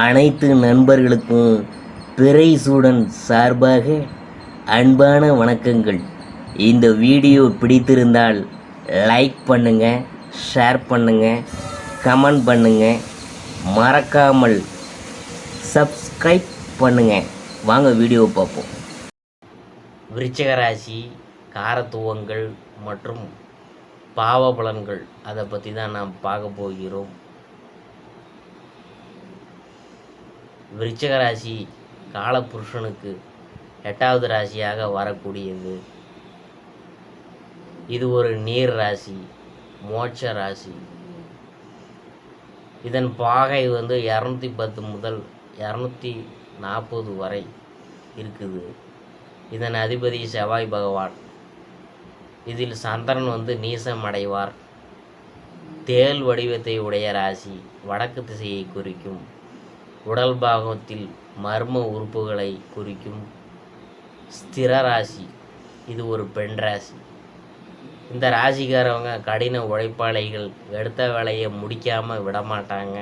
அனைத்து நண்பர்களுக்கும் பிறைசூடன் சார்பாக அன்பான வணக்கங்கள். இந்த வீடியோ பிடித்திருந்தால் லைக் பண்ணுங்கள், ஷேர் பண்ணுங்கள், கமெண்ட் பண்ணுங்கள், மறக்காமல் சப்ஸ்கிரைப் பண்ணுங்கள். வாங்க வீடியோ பார்ப்போம். விருச்சிக ராசி காரத்துவங்கள் மற்றும் பாவ பலன்கள் அதை பற்றி தான் நாம் பார்க்க போகிறோம். விருச்சிக ராசி காலபுருஷனுக்கு 8வது ராசியாக வரக்கூடியது. இது ஒரு நீர் ராசி, மோட்ச ராசி. இதன் பாகை 210 முதல் 240 வரை இருக்குது. இதன் அதிபதி செவ்வாய் பகவான். இதில் சந்திரன் நீசம் அடைவார். தேல் வடிவத்தை உடைய ராசி, வடக்கு திசையை குறிக்கும். உடல் பாகத்தில் மர்ம உறுப்புகளை குறிக்கும். ஸ்திர ராசி, இது ஒரு பெண் ராசி. இந்த ராசிக்காரவங்க கடின உழைப்பாளிகள், எடுத்த வேலையை முடிக்காமல் விடமாட்டாங்க.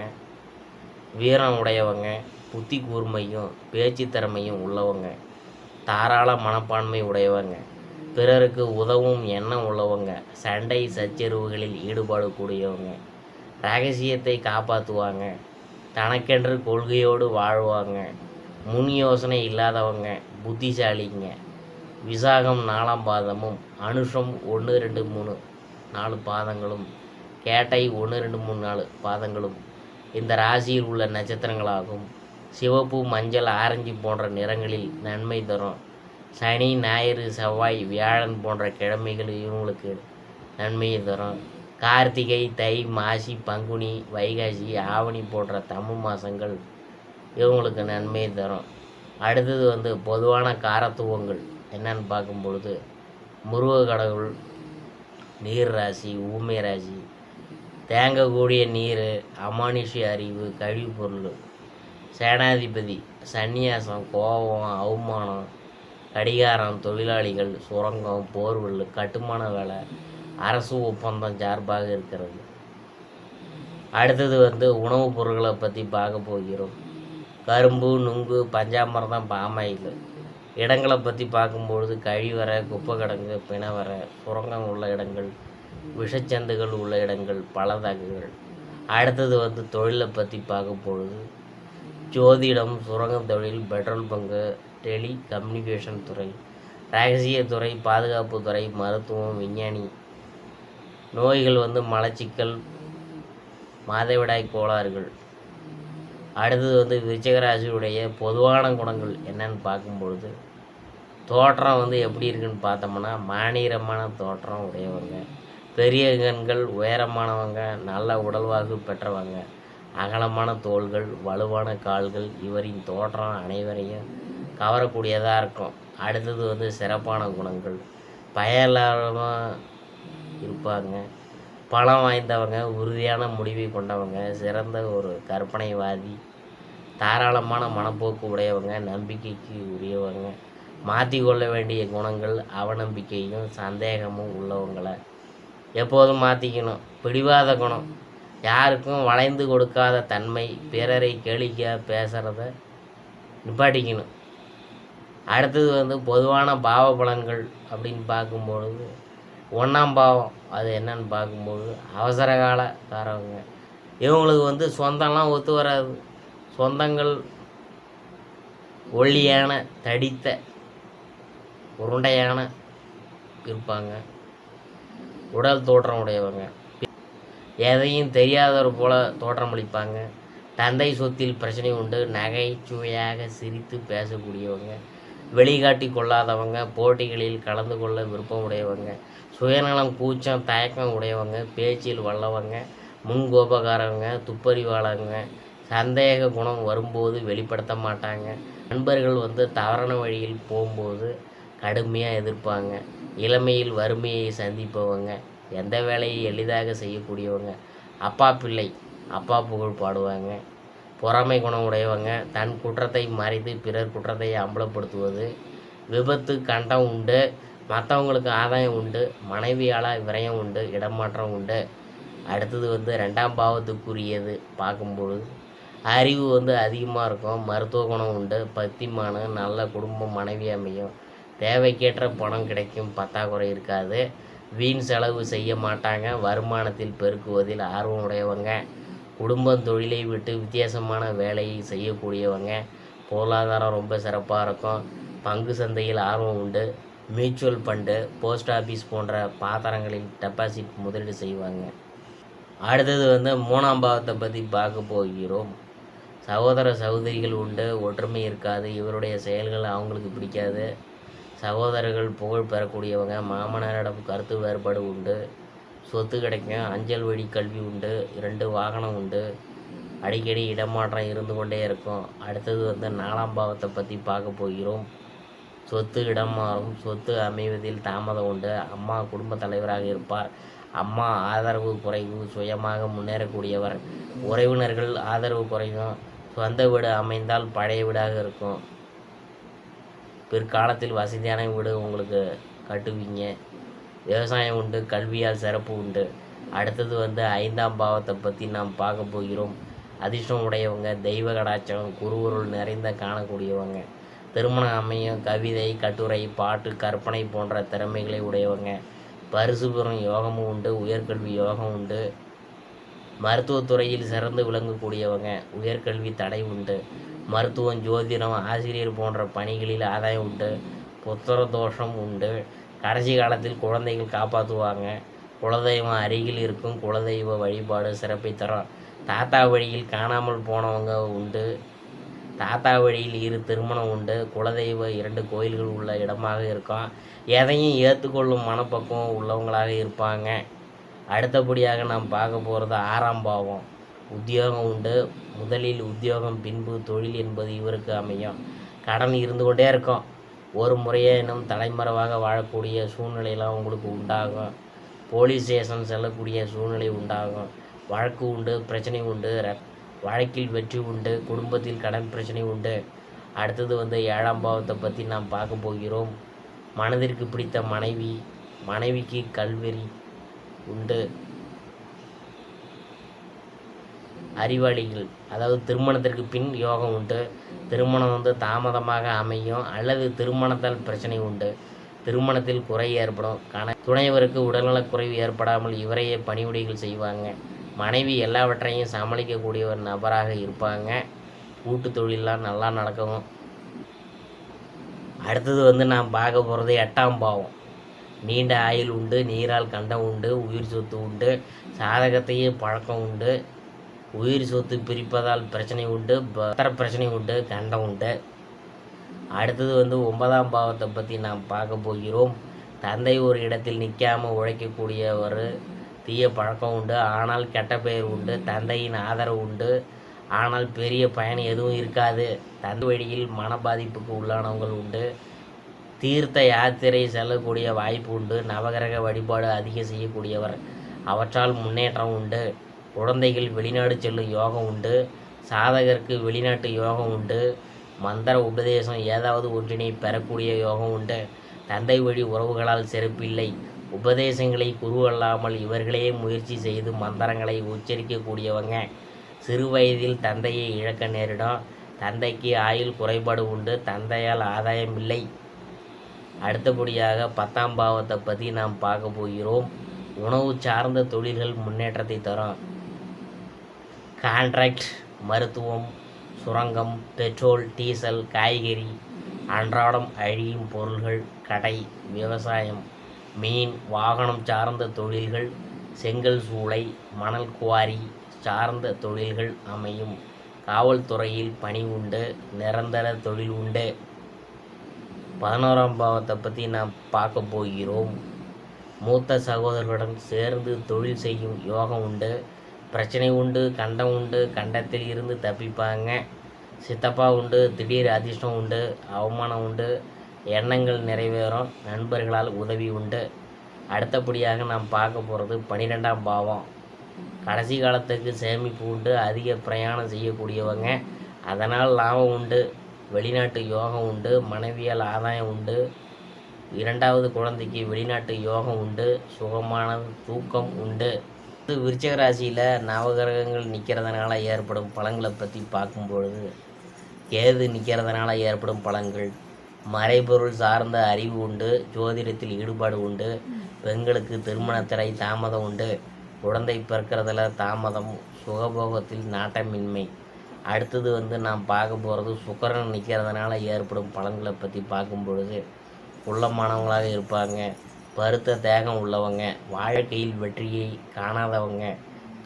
வீரம் உடையவங்க, புத்தி கூர்மையும் பேச்சு திறமையும் உள்ளவங்க, தாராள மனப்பான்மை உடையவங்க, பிறருக்கு உதவும் எண்ணம் உள்ளவங்க, சண்டை சச்சரவுகளில் ஈடுபாடு கூடியவங்க, ரகசியத்தை காப்பாற்றுவாங்க, தனக்கென்று கொள்கையோடு வாழ்வாங்க, முன் யோசனை இல்லாதவங்க, புத்திசாலிங்க. விசாகம் 4ஆம் பாதமும், அனுஷம் 1, 2, 3, 4 பாதங்களும், கேட்டை 1, 2, 3, 4 பாதங்களும் இந்த ராசியில் உள்ள நட்சத்திரங்களாகும். சிவப்பு, மஞ்சள், ஆரஞ்சு போன்ற நிறங்களில் நன்மை தரும். சனி, ஞாயிறு, செவ்வாய், வியாழன் போன்ற கிழமைகள் இவங்களுக்கு நன்மையை தரும். கார்த்திகை, தை, மாசி, பங்குனி, வைகாசி, ஆவணி போன்ற தமிழ் மாதங்கள் இவங்களுக்கு நன்மையை தரும். அடுத்தது பொதுவான காரத்துவங்கள் என்னன்னு பார்க்கும்பொழுது, முருக கடவுள் நீர் ராசி, ஊமை ராசி, தேங்கக்கூடிய நீர், அமானுஷ்ய அறிவு, கழிவுப்பொருள், சேனாதிபதி, சந்நியாசம், கோபம், அவமானம், கடிகாரம், தொழிலாளிகள், சுரங்கம், போர்வெல், கட்டுமான வேலை, அரசு ஒப்பந்தம் சார்பாக இருக்கிறது. அடுத்தது உணவுப் பொருட்களை பற்றி பார்க்க போகிறோம். கரும்பு, நுங்கு, பஞ்சாமிர்தம், பாமாயில். இடங்களை பற்றி பார்க்கும்பொழுது கழிவறை, குப்பை கிடங்கு, பிணவரை, சுரங்கம் உள்ள இடங்கள், விஷச்சந்துகள் உள்ள இடங்கள், பலதகுகள். அடுத்தது தொழிலை பற்றி பார்க்கும்பொழுது ஜோதிடம், சுரங்கம் தொழில், பெட்ரோல் பங்கு, டெலி கம்யூனிகேஷன் துறை, ரகசியத்துறை, பாதுகாப்பு துறை, மருத்துவம், விஞ்ஞானி. நோய்கள் மலச்சிக்கல், மாதவிடாய் கோளாறுகள். அடுத்தது விருச்சிக ராசியுடைய பொதுவான குணங்கள் என்னன்னு பார்க்கும்பொழுது, தோற்றம் எப்படி இருக்குன்னு பார்த்தோம்னா, மாநிறமான தோற்றம் உடையவங்க, பெரிய கண்கள், உயரமானவங்க, நல்ல உடல்வாகு பெற்றவங்க, அகலமான தோள்கள், வலுவான கால்கள். இவரின் தோற்றம் அனைவரையும் கவரக்கூடியதாக இருக்கும். அடுத்தது சிறப்பான குணங்கள், பயலாரமாக இருப்பாங்க, பலம் வாய்ந்தவங்க, உறுதியான முடிவை கொண்டவங்க, சிறந்த ஒரு கற்பனைவாதி, தாராளமான மனப்போக்கு உடையவங்க, நம்பிக்கைக்கு உரியவங்க. மாற்றி கொள்ள வேண்டிய குணங்கள், அவநம்பிக்கையும் சந்தேகமும் உள்ளவங்களை எப்போதும் மாற்றிக்கணும். பிடிவாத குணம், யாருக்கும் வளைந்து கொடுக்காத தன்மை, பிறரை கேளிக்கையாக பேசுகிறத நிப்பாட்டிக்கணும். அடுத்தது பொதுவான பாவ பலன்கள் அப்படின்னு பார்க்கும்பொழுது, 1ஆம் பாவம் அது என்னன்னு பார்க்கும்போது அவசர காலக்காரவங்க. இவங்களுக்கு சொந்தம்லாம் ஒத்து வராது. சொந்தங்கள் ஒல்லியான, தடித்த, உருண்டையான இருப்பாங்க. உடல் தோற்றம் உடையவங்க, எதையும் தெரியாதவர் போல தோற்றமளிப்பாங்க. தந்தை சொத்தில் பிரச்சனை உண்டு. நகைச்சுவையாக சிரித்து பேசக்கூடியவங்க, வெளிக்காட்டி கொள்ளாதவங்க, போட்டிகளில் கலந்து கொள்ள விருப்பம் உடையவங்க, சுயநலம், கூச்சம், தயக்கம் உடையவங்க, பேச்சில் வல்லவங்க, முன்கோபக்காரவங்க, துப்பறிவாளங்க, சந்தேக குணம் வரும்போது வெளிப்படுத்த மாட்டாங்க. நண்பர்கள் தவறான வழியில் போகும்போது கடுமையாக எதிர்ப்பாங்க. இளமையில் வறுமையை சந்திப்பவங்க, எந்த வேலையை எளிதாக செய்யக்கூடியவங்க, அப்பா பிள்ளை, அப்பா புகழ் பாடுவாங்க. பொறாமை குணம் உடையவங்க, தன் குற்றத்தை மறைத்து பிறர் குற்றத்தை அம்பலப்படுத்துவது. விபத்து, கண்டம் உண்டு. மற்றவங்களுக்கு ஆதாயம் உண்டு. மனைவியால் விரயம் உண்டு, இடமாற்றம் உண்டு. அடுத்தது 2ஆம் பாவத்துக்குரியது பார்க்கும்பொழுது அறிவு வந்து அதிகமாக இருக்கும். மருத்துவ குணம் உண்டு. பக்திமான், நல்ல குடும்பம், மனைவி அமையும். தேவைக்கேற்ற பணம் கிடைக்கும். பற்றாக்குறை இருக்காது. வீண் செலவு செய்ய மாட்டாங்க. வருமானத்தில் பெருக்குவதில் ஆர்வம் உடையவங்க. குடும்பம் தொழிலை விட்டு வித்தியாசமான வேலையை செய்யக்கூடியவங்க. பொருளாதாரம் ரொம்ப சிறப்பாக இருக்கும். பங்கு சந்தையில் ஆர்வம் உண்டு. மியூச்சுவல் ஃபண்டு, போஸ்ட் ஆஃபீஸ் போன்ற பாத்திரங்களில் டெபாசிட் முதலீடு செய்வாங்க. அடுத்தது வந்து 3ஆம் பாவத்தை பற்றி பார்க்க போகிறோம். சகோதர சகோதரிகள் உண்டு. ஒற்றுமை இருக்காது. இவருடைய செயல்கள் அவங்களுக்கு பிடிக்காது. சகோதரர்கள் புகழ் பெறக்கூடியவங்க. மாமனாரிடம் கருத்து வேறுபாடு உண்டு. சொத்து கிடைக்கும். அஞ்சல் வழி கல்வி உண்டு. 2 வாகனம் உண்டு. அடிக்கடி இடமாற்றம் இருந்து கொண்டே இருக்கும். அடுத்தது வந்து 4ஆம் பாவத்தை பற்றி பார்க்க போகிறோம். சொத்து இடம் மாறும். சொத்து அமைவதில் தாமதம் உண்டு. அம்மா குடும்ப தலைவராக இருப்பார். அம்மா ஆதரவு குறைவு. சுயமாக முன்னேறக்கூடியவர். உறவினர்கள் ஆதரவு குறையும். சொந்த வீடு அமைந்தால் பழைய வீடாக இருக்கும். பிற்காலத்தில் வசதியான வீடு உங்களுக்கு கட்டுவீங்க. விவசாயம் உண்டு. கல்வியால் சிறப்பு உண்டு. அடுத்தது வந்து 5ஆம் பாவத்தை பற்றி நாம் பார்க்க போகிறோம். அதிர்ஷ்டம் உடையவங்க. தெய்வ கடாட்சம், குருவருள் நிறைந்த காணக்கூடியவங்க. திருமணம் அமையும். கவிதை, கட்டுரை, பாட்டு, கற்பனை போன்ற திறமைகளை உடையவங்க. பரிசு பெறும் யோகமும் உண்டு. உயர்கல்வி யோகம் உண்டு. மருத்துவத்துறையில் சிறந்து விளங்கக்கூடியவங்க. உயர்கல்வி தடை உண்டு. மருத்துவம், ஜோதிடம், ஆசிரியர் போன்ற பணிகளில் ஆதாயம் உண்டு. புத்திர தோஷம் உண்டு. கடைசி காலத்தில் குழந்தைகள் காப்பாற்றுவாங்க. குலதெய்வம் அருகில் இருக்கும். குலதெய்வ வழிபாடு சிறப்பை தரும். தாத்தா வழியில் காணாமல் போனவங்க உண்டு. தாத்தா வழியில் 2 திருமணம் உண்டு. குலதெய்வ 2 கோயில்கள் உள்ள இடமாக இருக்கும். எதையும் ஏற்றுக்கொள்ளும் மனப்பக்குவம் உள்ளவங்களாக இருப்பாங்க. அடுத்தபடியாக நாம் பார்க்க போகிறது 6ஆம் பாவம். உத்தியோகம் உண்டு. முதலில் உத்தியோகம், பின்பு தொழில் என்பது இவருக்கு அமையும். கடன் இருந்து கொண்டே இருக்கும். ஒரு முறையேனும் தலைமறைவாக வாழக்கூடிய சூழ்நிலையெல்லாம் உங்களுக்கு உண்டாகும். போலீஸ் ஸ்டேஷன் செல்லக்கூடிய சூழ்நிலை உண்டாகும். வழக்கு உண்டு. பிரச்சனை உண்டு. வழக்கில் வெற்றி உண்டு. குடும்பத்தில் கடன் பிரச்சனை உண்டு. அடுத்தது வந்து 7ஆம் பாவத்தை பற்றி நாம் பார்க்க போகிறோம். மனதிற்கு பிடித்த மனைவி. மனைவிக்கு கல்வெறி உண்டு. அறிவாளிகள், அதாவது திருமணத்திற்கு பின் யோகம் உண்டு. திருமணம் வந்து தாமதமாக அமையும் அல்லது திருமணத்தால் பிரச்சனை உண்டு. திருமணத்தில் குறை ஏற்படும். துணைவருக்கு உடல்நலக் குறைவு ஏற்படாமல் இவரையே பணிவிடைகள் செய்வாங்க. மனைவி எல்லாவற்றையும் சமாளிக்கக்கூடிய ஒரு நபராக இருப்பாங்க. கூட்டு தொழிலெலாம் நல்லா நடக்கும். அடுத்தது வந்து நாம் பார்க்க போகிறது 8ஆம் பாவம். நீண்ட ஆயுள் உண்டு. நீரால் கண்டம் உண்டு. உயிர் சொத்து உண்டு. சாதகத்தையே பழக்கம் உண்டு. உயிர் சொத்து பிரிப்பதால் பிரச்சனை உண்டு. பத்திர பிரச்சனை உண்டு. கண்டம் உண்டு. அடுத்தது வந்து 9ஆம் பாவத்தை பற்றி நாம் பார்க்க போகிறோம். தந்தை ஒரு இடத்தில் நிற்காமல் உழைக்கக்கூடிய ஒரு தீய பழக்கம் உண்டு. ஆனால் கெட்ட பெயர் உண்டு. தந்தையின் ஆதரவு உண்டு. ஆனால் பெரிய பயன் எதுவும் இருக்காது. தந்தை வழியில் மன பாதிப்புக்கு உள்ளானவங்கள் உண்டு. தீர்த்த யாத்திரை செல்லக்கூடிய வாய்ப்பு உண்டு. நவகிரக வழிபாடு அதிகம் செய்யக்கூடியவர். அவற்றால் முன்னேற்றம் உண்டு. குழந்தைகள் வெளிநாடு செல்லும் யோகம் உண்டு. சாதகருக்கு வெளிநாட்டு யோகம் உண்டு. மந்திர உபதேசம் ஏதாவது ஒன்றினை பெறக்கூடிய யோகம் உண்டு. தந்தை வழி உறவுகளால் சிறப்பில்லை. உபதேசங்களை குரு அல்லாமல் இவர்களே முயற்சி செய்து மந்திரங்களை உச்சரிக்கக்கூடியவங்க. சிறு வயதில் தந்தையை இழக்க நேரிடும். தந்தைக்கு ஆயுள் குறைபாடு உண்டு. தந்தையால் ஆதாயம் இல்லை. அடுத்தபடியாக 10ஆம் பாவத்தை பற்றி நாம் பார்க்க போகிறோம். உணவு சார்ந்த தொழில்கள் முன்னேற்றத்தை தரும். கான்ட்ராக்ட், மருத்துவம், சுரங்கம், பெட்ரோல், டீசல், காய்கறி, அன்றாடம் அழியும் பொருள்கள், கடை, விவசாயம், மீன், வாகனம் சார்ந்த தொழில்கள், செங்கல் சூளை, மணல் குவாரி சார்ந்த தொழில்கள் அமையும். காவல்துறையில் பணி உண்டு. நிரந்தர தொழில் உண்டு. 11ஆம் பாவத்தை பற்றி நாம் பார்க்க போகிறோம். மூத்த சகோதரர்களுடன் சேர்ந்து தொழில் செய்யும் யோகம் உண்டு. பிரச்சனை உண்டு. கண்டம் உண்டு. கண்டத்தில் இருந்து தப்பிப்பாங்க. சித்தப்பா உண்டு. திடீர் அதிர்ஷ்டம் உண்டு. அவமானம் உண்டு. எண்ணங்கள் நிறைவேறும். நண்பர்களால் உதவி உண்டு. அடுத்தபடியாக நாம் பார்க்க போகிறது 12ஆம் பாவம். கடைசி காலத்துக்கு சேமிப்பு உண்டு. அதிக பிரயாணம் செய்யக்கூடியவங்க. அதனால் லாபம் உண்டு. வெளிநாட்டு யோகம் உண்டு. மனைவியால் ஆதாயம் உண்டு. 2வது குழந்தைக்கு வெளிநாட்டு யோகம் உண்டு. சுகமான தூக்கம் உண்டு. விருச்சிக ராசியில் நவகிரகங்கள் நிற்கிறதுனால ஏற்படும் பலன்களை பற்றி பார்க்கும்பொழுது, கேது நிற்கிறதுனால ஏற்படும் பலன்கள், மறைபொருள் சார்ந்த அறிவு உண்டு, ஜோதிடத்தில் ஈடுபாடு உண்டு, பெண்களுக்கு திருமணத்திரை தாமதம் உண்டு, குழந்தை பிறக்கிறதுல தாமதம், சுகபோகத்தில் நாட்டமின்மை. அடுத்தது நாம் பார்க்க போகிறது சுக்கிரன் நிற்கிறதுனால ஏற்படும் பலன்களை பற்றி பார்க்கும் பொழுது, உள்ளமானவங்களாக இருப்பாங்க, பருத்த தேகம் உள்ளவங்க, வாழ்க்கையில் வெற்றியை காணாதவங்க,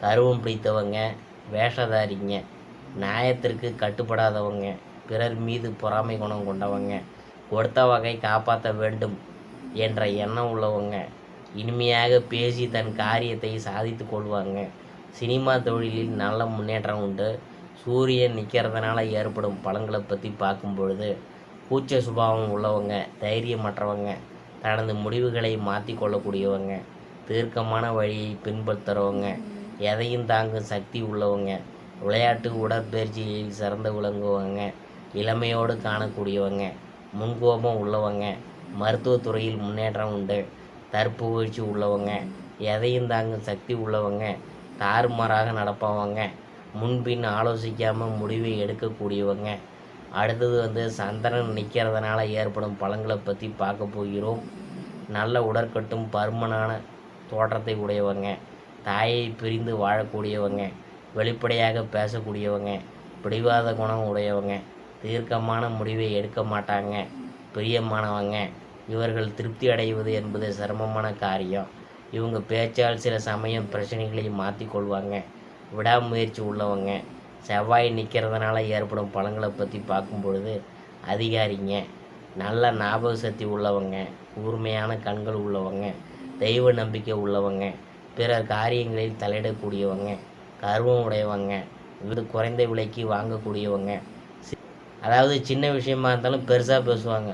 கருவம் பிடித்தவங்க, வேஷதாரிங்க, நியாயத்திற்கு கட்டுப்படாதவங்க, பிறர் மீது பொறாமை குணம் கொண்டவங்க, கொடுத்த வகை காப்பாற்ற வேண்டும் என்ற எண்ணம் உள்ளவங்க, இனிமையாக பேசி தன் காரியத்தை சாதித்து கொள்வாங்க. சினிமா தொழிலில் நல்ல முன்னேற்றம் உண்டு. சூரியன் நிற்கிறதுனால ஏற்படும் பலன்களை பற்றி பார்க்கும் பொழுது, கூச்ச சுபாவம் உள்ளவங்க, தைரியமற்றவங்க, தனது முடிவுகளை மாற்றி கொள்ளக்கூடியவங்க, தீர்க்கமான வழியை பின்பற்றுறவங்க, எதையும் தாங்கும் சக்தி உள்ளவங்க, விளையாட்டு உடற்பயிற்சியில் சிறந்து விளங்குவங்க, இளமையோடு காணக்கூடியவங்க, முன்கோபம் உள்ளவங்க, மருத்துவத்துறையில் முன்னேற்றம் உண்டு, தற்புகழ்ச்சி உள்ளவங்க, எதையும் தாங்கும் சக்தி உள்ளவங்க, தாறுமாறாக நடப்பவங்க, முன்பின் ஆலோசிக்காமல் முடிவை எடுக்கக்கூடியவங்க. அடுத்தது சந்திரன் நிற்கிறதுனால ஏற்படும் பலன்களை பற்றி பார்க்க போகிறோம். நல்ல உடற்கட்டும் பருமனான தோற்றத்தை உடையவங்க, தாயை பிரிந்து வாழக்கூடியவங்க, வெளிப்படையாக பேசக்கூடியவங்க, பிடிவாத குணம் உடையவங்க, தீர்க்கமான முடிவை எடுக்க மாட்டாங்க, பிரியமானவங்க. இவர்கள் திருப்தி அடைவது என்பது சிரமமான காரியம். இவங்க பேச்சால் சில சமயம் பிரச்சனைகளை மாற்றி கொள்வாங்க. விடாமுயற்சி உள்ளவங்க. செவ்வாய் நிற்கிறதுனால ஏற்படும் பலன்களை பற்றி பார்க்கும் பொழுது, அதிகாரிங்க, நல்ல ஞாபக சக்தி உள்ளவங்க, கூர்மையான கண்கள் உள்ளவங்க, தெய்வ நம்பிக்கை உள்ளவங்க, பிறர் காரியங்களில் தலையிடக்கூடியவங்க, கர்வம் உடையவங்க, வீடு குறைந்த விலைக்கு வாங்கக்கூடியவங்க, அதாவது சின்ன விஷயமா இருந்தாலும் பெருசாக பேசுவாங்க,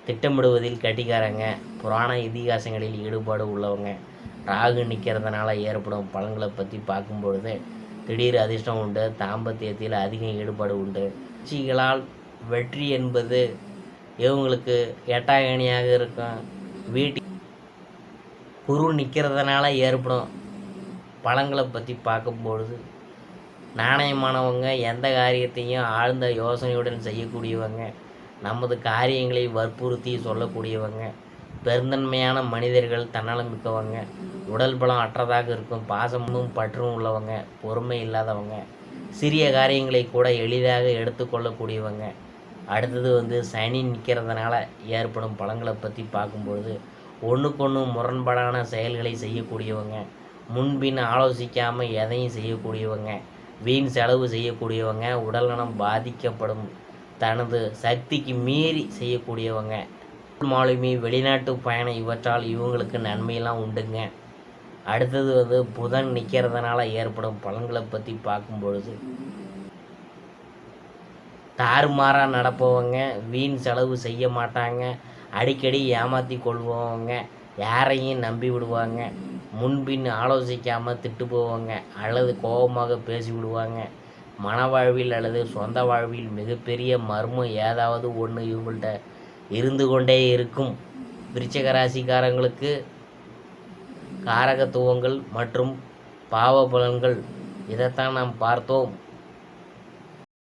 திட்டமிடுவதில் கட்டிக்காரங்க, புராண இதிகாசங்களில் ஈடுபாடு உள்ளவங்க. ராகு நிற்கிறதுனால ஏற்படும் பலன்களை பற்றி பார்க்கும் பொழுது, திடீர் அதிர்ஷ்டம் உண்டு, தாம்பத்தியத்தில் அதிக ஈடுபாடு உண்டு. கட்சிகளால் வெற்றி என்பது இவங்களுக்கு எட்டாகணியாக இருக்கும். வீட்டில் குரு நிற்கிறதுனால ஏற்படும் பலன்களை பற்றி பார்க்கும்பொழுது, நாணயமானவங்க, எந்த காரியத்தையும் ஆழ்ந்த யோசனையுடன் செய்யக்கூடியவங்க, நமது காரியங்களை வற்புறுத்தி சொல்லக்கூடியவங்க, பெருந்தன்மையான மனிதர்கள், தன்னலம் மிக்கவங்க, உடல் பலம் அற்றதாக இருக்கும், பாசமும் பற்றும் உள்ளவங்க, பொறுமை இல்லாதவங்க, சிறிய காரியங்களை கூட எளிதாக எடுத்துக்கொள்ளக்கூடியவங்க. அடுத்தது சனி நிற்கிறதுனால ஏற்படும் பலன்களை பற்றி பார்க்கும்பொழுது, ஒன்றுக்கொன்று முரண்பாடான செயல்களை செய்யக்கூடியவங்க, முன்பின் ஆலோசிக்காமல் எதையும் செய்யக்கூடியவங்க, வீண் செலவு செய்யக்கூடியவங்க, உடல்நலம் பாதிக்கப்படும் தனது சக்திக்கு மீறி செய்யக்கூடியவங்க, மாலுமி, வெளிநாட்டு பயணம், இவற்றால் இவங்களுக்கு நன்மையெல்லாம் உண்டுங்க. அடுத்தது புதன் நிற்கிறதுனால ஏற்படும் பலன்களை பற்றி பார்க்கும் பொழுது, தாறுமாறாக நடப்பவங்க, வீண் செலவு செய்ய மாட்டாங்க, அடிக்கடி ஏமாற்றி கொள்பவங்க, யாரையும் நம்பி விடுவாங்க, முன்பின் ஆலோசிக்காமல் திட்டு போவாங்க அல்லது கோபமாக பேசி விடுவாங்க. மனவாழ்வில் அல்லது சொந்த வாழ்வில் மிகப்பெரிய மர்மம் ஏதாவது ஒன்று இவங்கள்ட்ட இருந்து கொண்டே இருக்கும். விருச்சிக ராசிக்காரங்களுக்கு காரகத்துவங்கள் மற்றும் பாவ பலன்கள் இதைத்தான் நாம் பார்த்தோம்.